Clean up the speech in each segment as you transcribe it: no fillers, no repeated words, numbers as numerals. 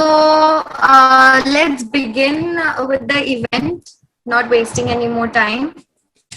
Let's begin with the event, not wasting any more time.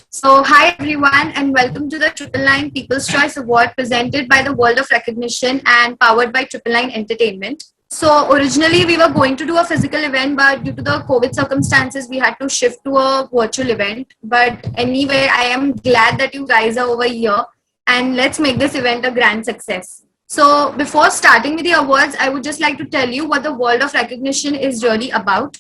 So, hi everyone, and welcome to the Triple Nine People's Choice Award presented by the World of Recognition and powered by Triple Nine Entertainment. So, originally we were going to do a physical event, but due to the COVID circumstances, we had to shift to a virtual event. But anyway, I am glad that you guys are over here, and let's make this event a grand success. So, before starting with the awards, I would just like to tell you what the World of Recognition is really about.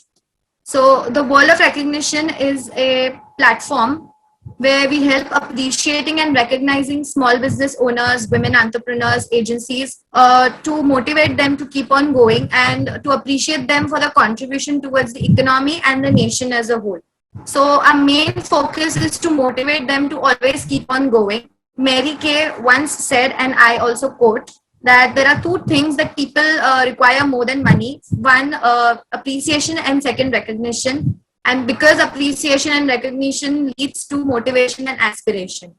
So, the World of Recognition is a platform where we help appreciating and recognizing small business owners, women entrepreneurs, agencies to motivate them to keep on going and to appreciate them for the contribution towards the economy and the nation as a whole. So, our main focus is to motivate them to always keep on going. Mary Kay once said, and I also quote, that there are two things that people require more than money. One, appreciation, and second, recognition. And because appreciation and recognition leads to motivation and aspiration.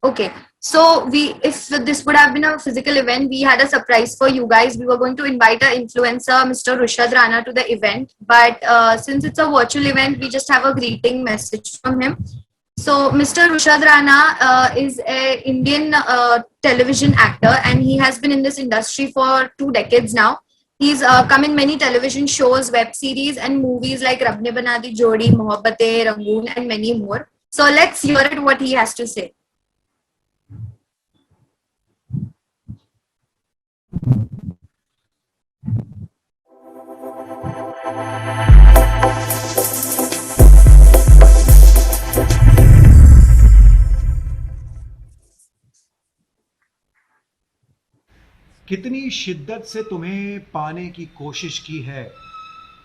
Okay, so if this would have been a physical event, we had a surprise for you guys. We were going to invite our influencer, Mr. Rushad Rana, to the event, but since it's a virtual event, we just have a greeting message from him. So, Mr. Rushad Rana is an Indian television actor, and he has been in this industry for 2 decades now. He's come in many television shows, web series, and movies like Rab Ne Bana Di Jodi, Mohabbatein, Rangoon, and many more. So, let's hear it what he has to say. कितनी शिद्दत से तुम्हें पाने की कोशिश की है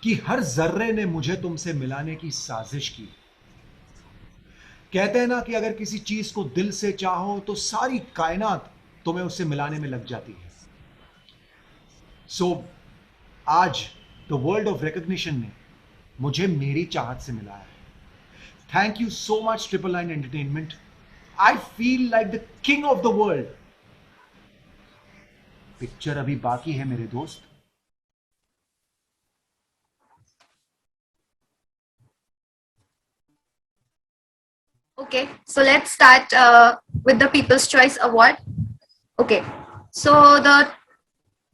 कि हर जर्रे ने मुझे तुमसे मिलाने की साजिश की। कहते हैं ना कि अगर किसी चीज को दिल से चाहो तो सारी कायनात तुम्हें उससे मिलाने में लग जाती है। सो आज द वर्ल्ड ऑफ रिकॉग्निशन ने मुझे मेरी चाहत से मिलाया है। Thank you so much triple nine entertainment. I feel like the king of the world. Picture अभी बाकी है मेरे दोस्त। Okay, so let's start with the People's Choice Award. Okay, so the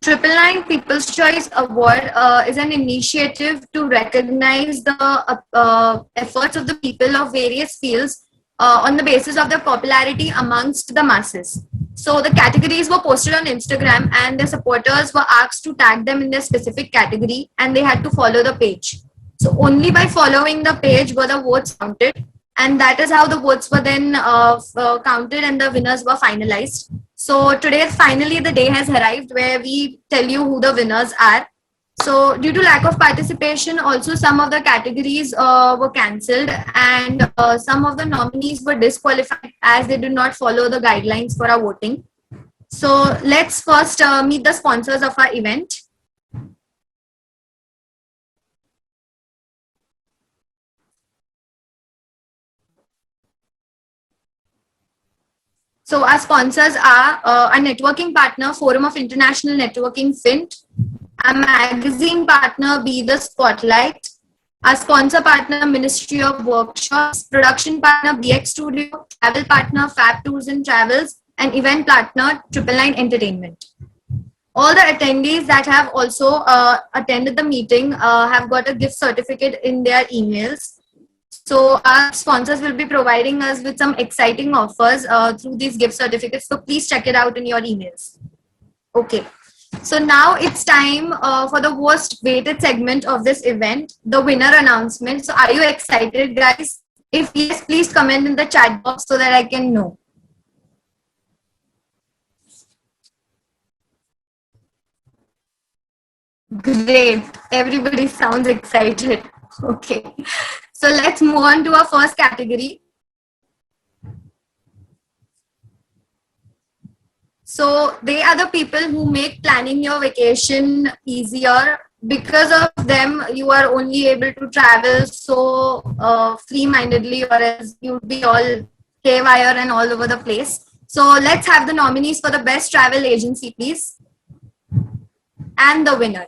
Triple Nine People's Choice Award is an initiative to recognize the efforts of the people of various fields on the basis of their popularity amongst the masses. So the categories were posted on Instagram, and the supporters were asked to tag them in their specific category, and they had to follow the page. So only by following the page were the votes counted, and that is how the votes were then counted and the winners were finalized. So today, finally, the day has arrived where we tell you who the winners are. So due to lack of participation, also some of the categories were cancelled, and some of the nominees were disqualified as they did not follow the guidelines for our voting. So let's first meet the sponsors of our event. So our sponsors are a networking partner, Forum of International Networking, FINT, a magazine partner, Be the Spotlight, our sponsor partner, Ministry of Workshops, production partner, BX Studio, travel partner, Fab Tours and Travels, and event partner, Triple Nine Entertainment. All the attendees that have also attended the meeting have got a gift certificate in their emails. So our sponsors will be providing us with some exciting offers through these gift certificates. So please check it out in your emails. Okay. So now it's time for the most waited segment of this event, the winner announcement. So are you excited, guys? If yes, please comment in the chat box so that I can know. Great. Everybody sounds excited. Okay. So let's move on to our first category. So they are the people who make planning your vacation easier. Because of them, you are only able to travel so free-mindedly, or else you'd be all haywire and all over the place. So let's have the nominees for the best travel agency, please, and the winner.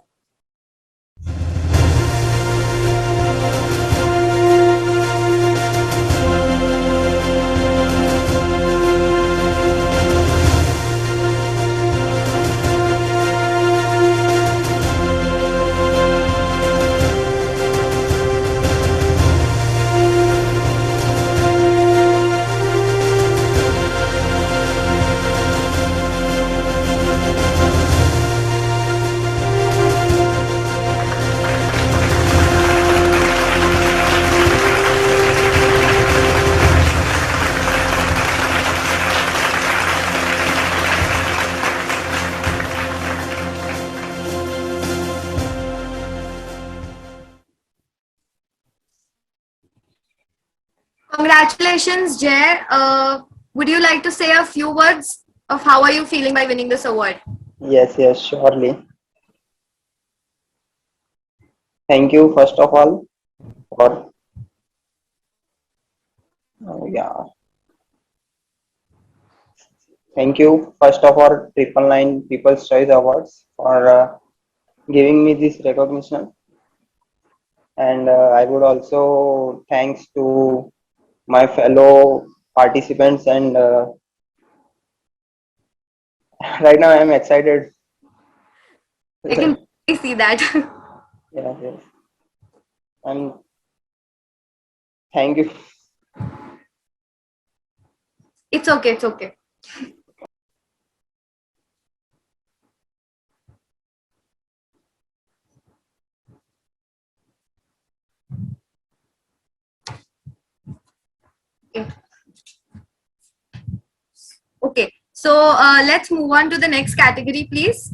Congratulations, Jay. Would you like to say a few words of how are you feeling by winning this award? Yes, surely. Thank you, first of all, for yeah. Thank you, first of all, Triple Nine People's Choice Awards for giving me this recognition, and I would also thanks to my fellow participants, and right now I am excited. I can see that. Yes, and thank you. It's okay. It's okay. Okay. Okay. So let's move on to the next category, please.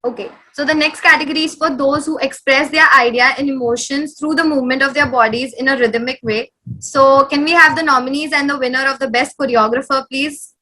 Okay. So the next category is for those who express their idea and emotions through the movement of their bodies in a rhythmic way. So can we have the nominees and the winner of the best choreographer, please?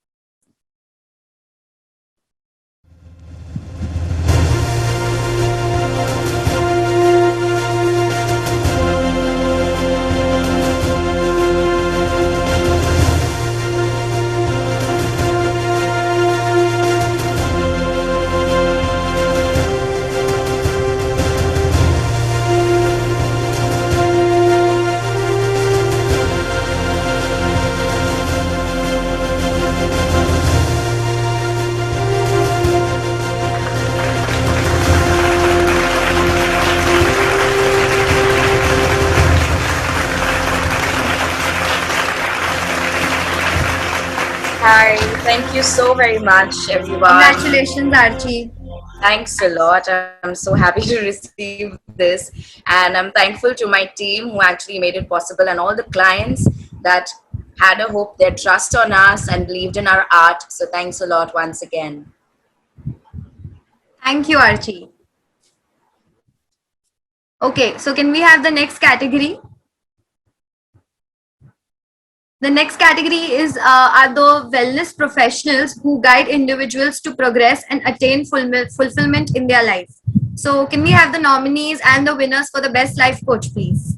Hi, thank you so very much, everyone. Congratulations, Archie. Thanks a lot. I'm so happy to receive this, and I'm thankful to my team who actually made it possible, and all the clients that had a hope, their trust on us, and believed in our art. So, thanks a lot once again. Thank you, Archie. Okay, so can we have the next category? The next category is are the wellness professionals who guide individuals to progress and attain fulfillment in their life. So can we have the nominees and the winners for the best life coach, please?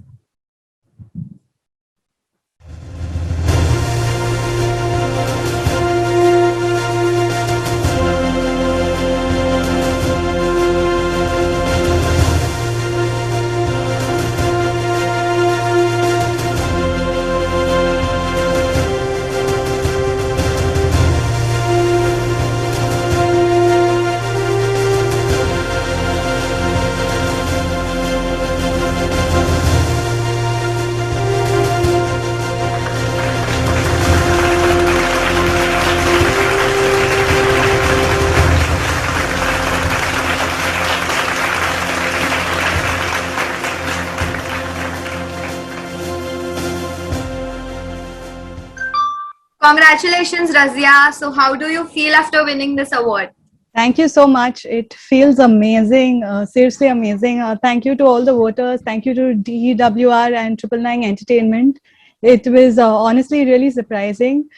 Congratulations, Razia. So how do you feel after winning this award? Thank you so much. It feels amazing, seriously amazing. Thank you to all the voters. Thank you to DWR and 999 Entertainment. It was honestly really surprising.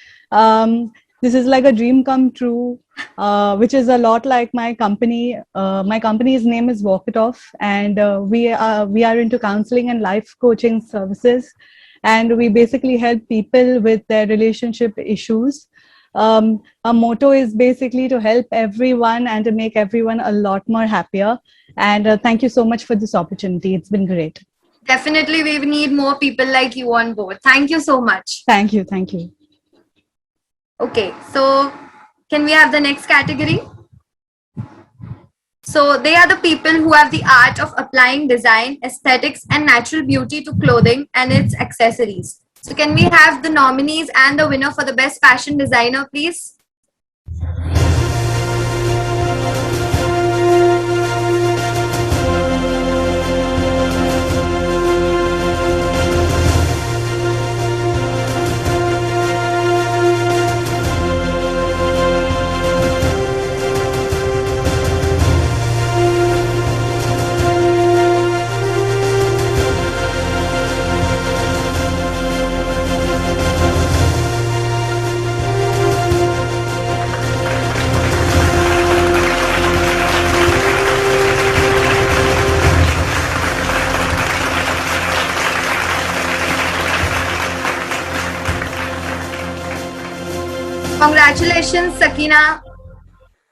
This is like a dream come true, which is a lot like my company. My company's name is Walk It Off, and we are into counseling and life coaching services, and we basically help people with their relationship issues. Our motto is basically to help everyone and to make everyone a lot more happier. And thank you so much for this opportunity. It's been great. Definitely, we need more people like you on board. Thank you so much. Thank you. Thank you. Okay, so can we have the next category? So they are the people who have the art of applying design, aesthetics, and natural beauty to clothing and its accessories. So can we have the nominees and the winner for the best fashion designer, please? Congratulations, Sakina.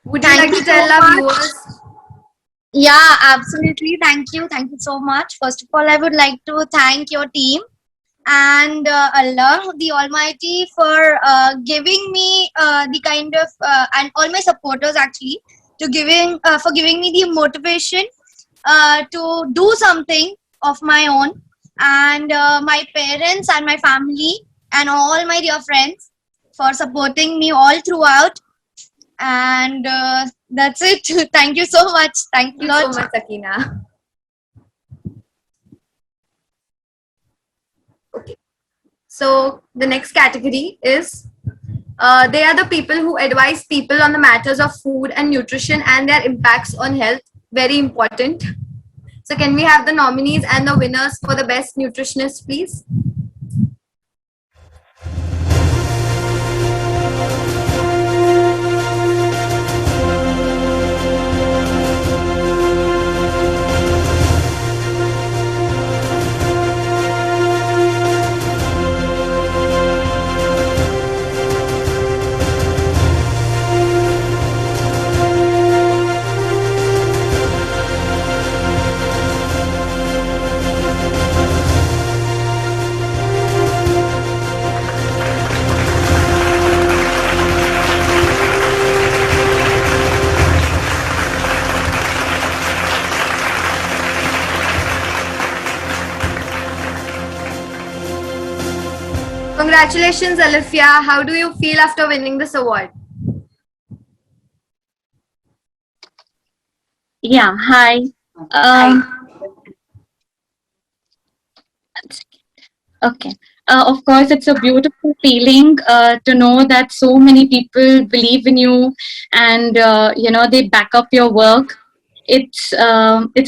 Would you like to tell our viewers? Yeah, absolutely. Thank you. Thank you so much. First of all, I would like to thank your team and Allah, the Almighty, for giving me the kind of and all my supporters actually to giving for giving me the motivation to do something of my own, and my parents and my family and all my dear friends for supporting me all throughout. And that's it. Thank you so much. Thank you Thank you so much, Sakina. Okay. So the next category is they are the people who advise people on the matters of food and nutrition and their impacts on health. Very important. So can we have the nominees and the winners for the best nutritionist, please? Congratulations, Alifia. How do you feel after winning this award? Yeah, hi. Okay. Of course, it's a beautiful feeling to know that so many people believe in you, and they back up your work. It's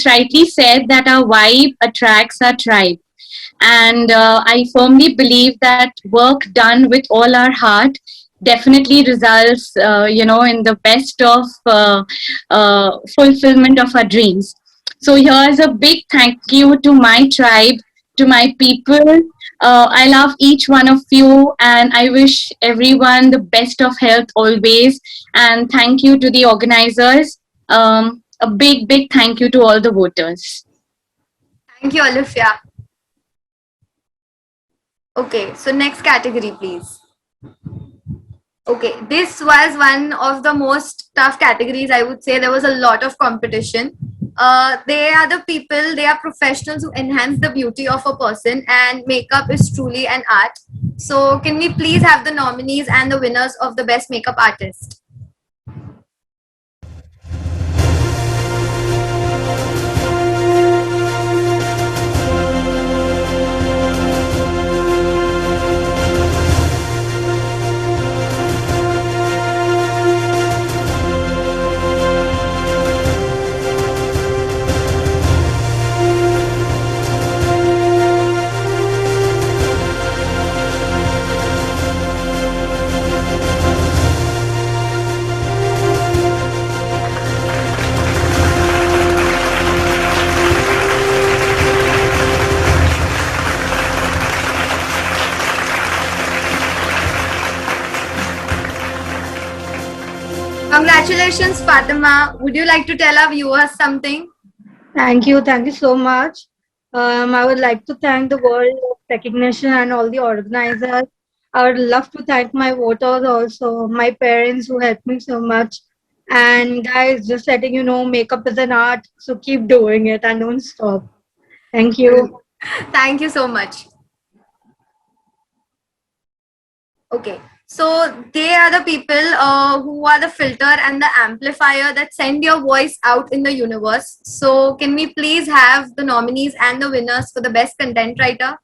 rightly said that our vibe attracts our tribe, and I firmly believe that work done with all our heart definitely results, in the best of fulfillment of our dreams. So here's a big thank you to my tribe, to my people. I love each one of you, and I wish everyone the best of health always. And thank you to the organizers. A big, big thank you to all the voters. Thank you, Alifia. Okay, so next category, please. Okay, this was one of the most tough categories, I would say. There was a lot of competition. They are the people, they are professionals who enhance the beauty of a person, and makeup is truly an art. So can we please have the nominees and the winners of the best makeup artist? Congratulations, Fatima. Would you like to tell our viewers something? Thank you so much. I would like to thank the World of Recognition and all the organizers. I would love to thank my voters also, my parents who helped me so much. And guys, just letting you know, makeup is an art, so keep doing it and don't stop. Thank you. Thank you so much. Okay, so they are the people who are the filter and the amplifier that send your voice out in the universe. So can we please have the nominees and the winners for the best content writer?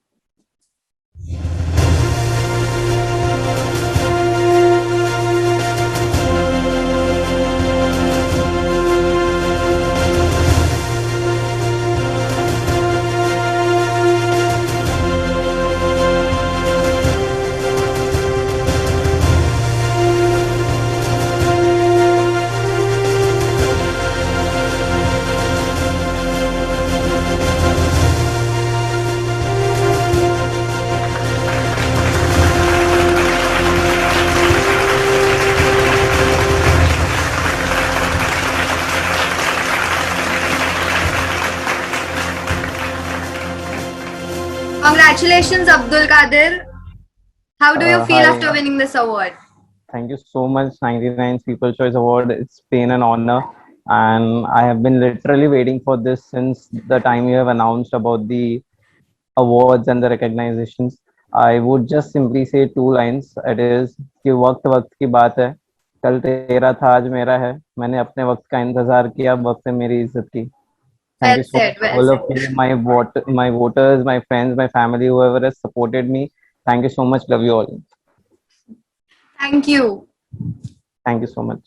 Congratulations, Abdul Qadir. How do you feel Hi. after winning this award? Thank you so much, 99's People's Choice Award. It's been an honor, and I have been literally waiting for this since the time you have announced about the awards and the recognitions. I would just simply say two lines. It is कि वक्त वक्त की बात है, कल तेरा था आज मेरा है, मैंने अपने वक्त का इंतजार किया, वक्त ने मेरी इज्जत की. Thank Well you so said, much, well all said. of you, my voters, my friends, my family, whoever has supported me. Thank you so much. Love you all. Thank you. Thank you so much.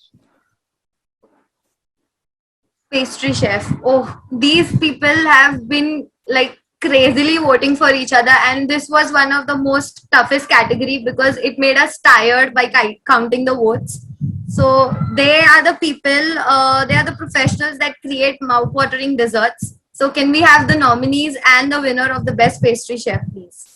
Pastry chef. Oh, these people have been like crazily voting for each other, and this was one of the most toughest category because it made us tired by counting the votes. So they are the people, they are the professionals that create mouth-watering desserts. So can we have the nominees and the winner of the best pastry chef, please?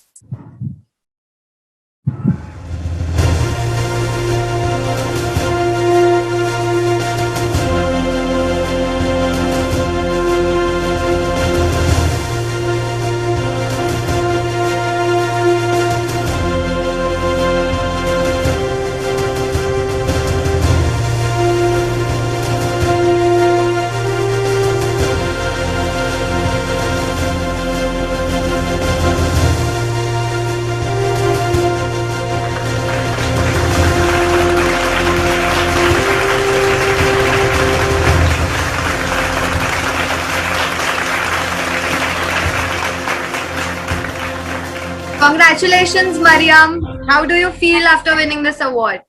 Congratulations, Mariam. How do you feel after winning this award?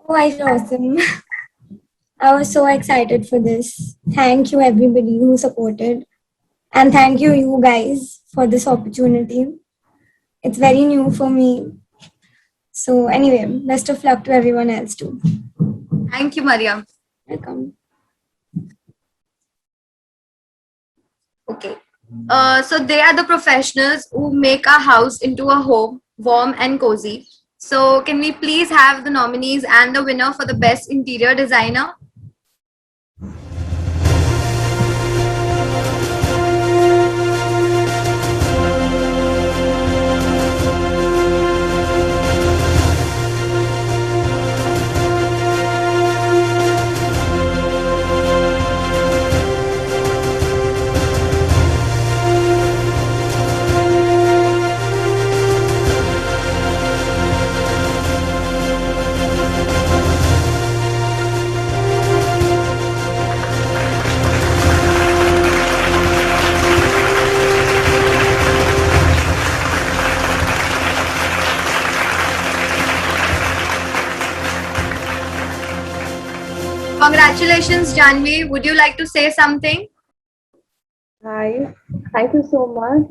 Oh, I feel awesome. I was so excited for this. Thank you, everybody who supported. And thank you, you guys, for this opportunity. It's very new for me. So, anyway, best of luck to everyone else, too. Thank you, Mariam. Welcome. Okay. So they are the professionals who make our house into a home, warm and cozy. So can we please have the nominees and the winner for the best interior designer? Congratulations, Janvi. Would you like to say something? Hi, thank you so much.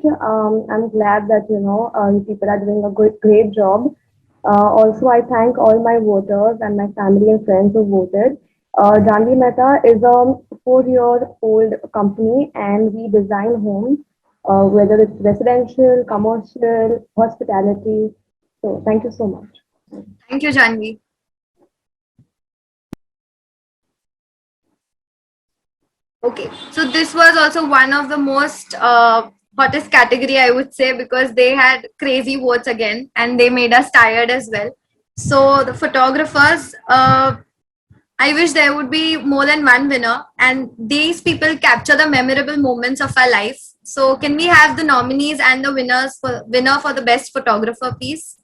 I'm glad that you people are doing a great job. Also, I thank all my voters and my family and friends who voted. Janvi Mehta is a 4-year-old company, and we design homes, whether it's residential, commercial, hospitality. So, thank you so much. Thank you, Janvi. Okay, so this was also one of the most hottest category, I would say, because they had crazy votes again and they made us tired as well. So the photographers, I wish there would be more than one winner, and these people capture the memorable moments of our life. So can we have the nominees and the winner for the best photographer, please?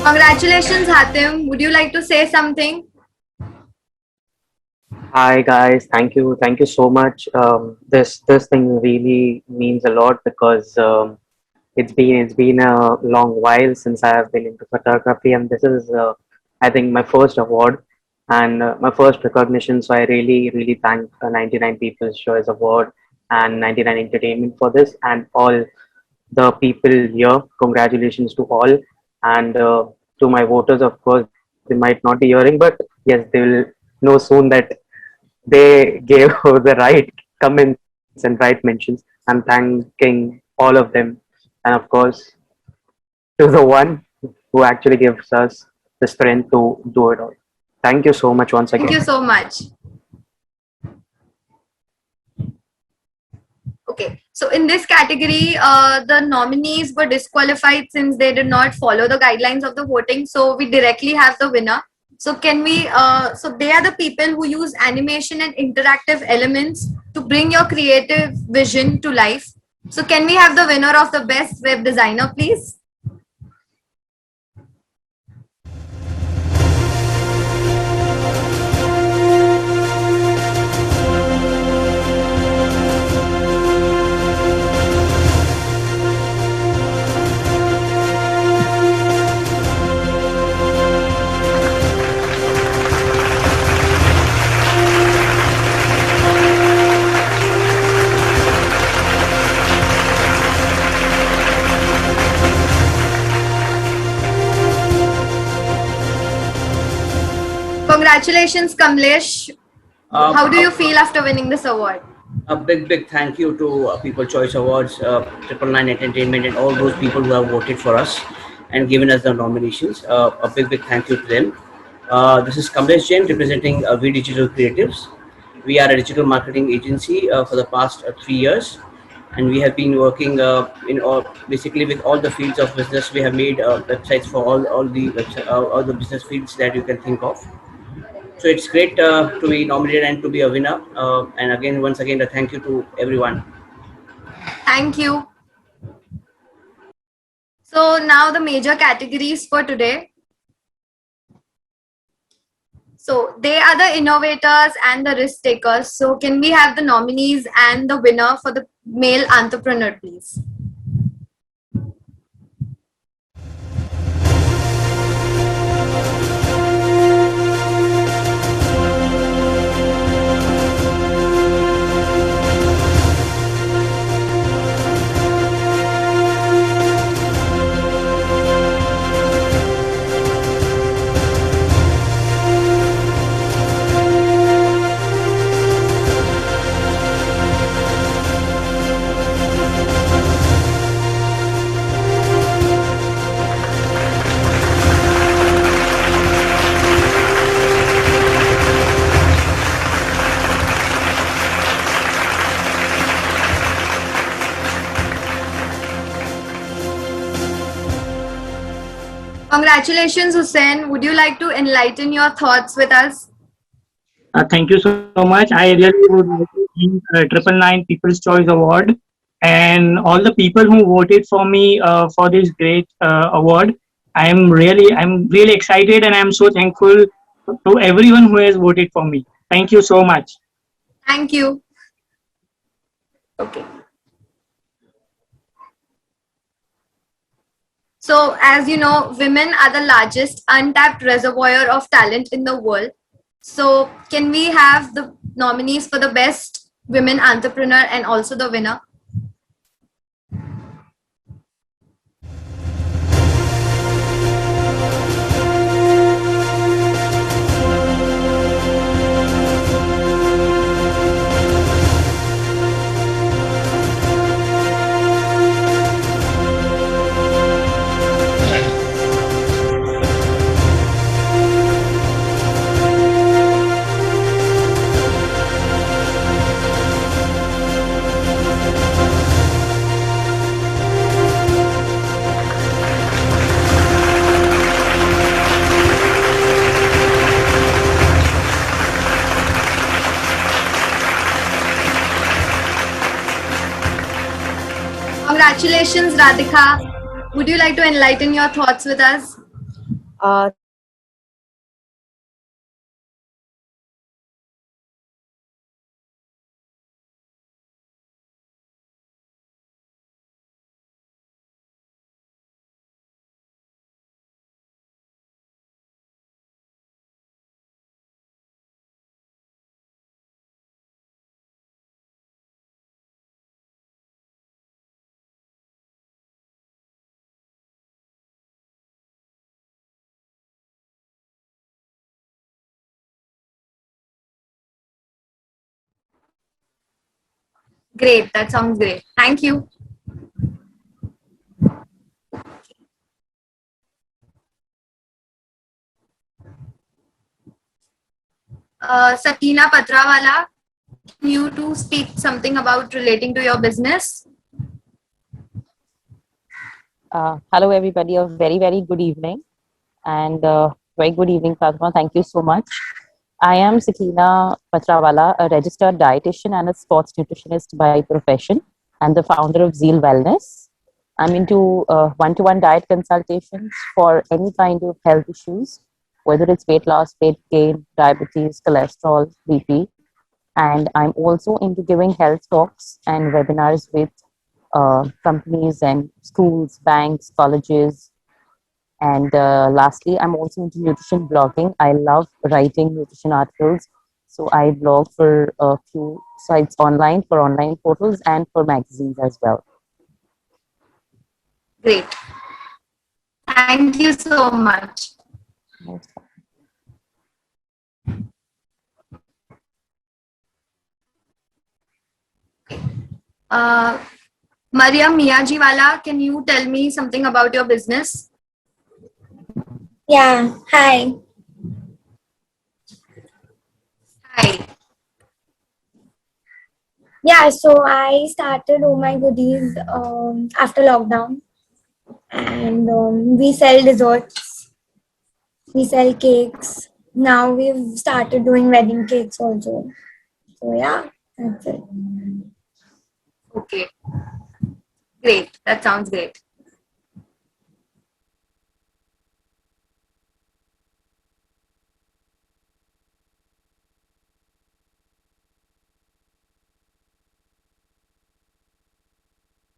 Congratulations, Hatim. Would you like to say something? Hi guys, thank you so much. This thing really means a lot because it's been a long while since I have been into photography, and this is I think my first award and my first recognition. So I really thank 99 People's Choice Award and 99 Entertainment for this, and all the people here. Congratulations to all, and to my voters, of course, they might not be hearing, but yes, they will know soon that they gave the right comments and right mentions. I'm thanking all of them, and of course, to the one who actually gives us the strength to do it all. Thank you so much once Thank again. you so much. Okay, so in this category, the nominees were disqualified since they did not follow the guidelines of the voting. So we directly have the winner. So can we? So they are the people who use animation and interactive elements to bring your creative vision to life. So can we have the winner of the best web designer, please? Congratulations, Kamlesh. How do you feel after winning this award? A big thank you to People Choice Awards, Triple Nine Entertainment, and all those people who have voted for us and given us the nominations. A big thank you to them. This is Kamlesh Jain representing V Digital Creatives. We are a digital marketing agency for the past 3 years, and we have been working in all, basically with all the fields of business. We have made websites for all the business fields that you can think of. So it's great to be nominated and to be a winner. And again, once again, a thank you to everyone. Thank you. So now the major categories for today. So they are the innovators and the risk takers. So can we have the nominees and the winner for the male entrepreneur, please? Congratulations, Hussein. Would you like to enlighten your thoughts with us? Thank you so much. I really would like to thank Triple Nine People's Choice Award and all the people who voted for me for this great award. I'm really excited, and I'm so thankful to everyone who has voted for me. Thank you so much. Thank you. Okay. So, as you know, women are the largest untapped reservoir of talent in the world. So, can we have the nominees for the best women entrepreneur and also the winner? Congratulations, Radhika. Would you like to enlighten your thoughts with us? Great, that sounds great. Thank you. Sakina Patrawala, can you to speak something about relating to your business? Hello, everybody. A very, very good evening. And very good evening, Fatma. Thank you so much. I am Sakina Patrawala, a registered dietitian and a sports nutritionist by profession, and the founder of Zeal Wellness. I'm into one-to-one diet consultations for any kind of health issues, whether it's weight loss, weight gain, diabetes, cholesterol, BP. And I'm also into giving health talks and webinars with companies and schools, banks, colleges. And lastly, I'm also into nutrition blogging. I love writing nutrition articles. So I blog for a few sites online, for online portals, and for magazines as well. Great. Thank you so much. Mariam Miyajiwala, can you tell me something about your business? Yeah, hi. Hi. Yeah, so I started Oh My Goodies after lockdown, and we sell desserts, we sell cakes. Now we've started doing wedding cakes also. So yeah, that's it. Okay. Great. That sounds great.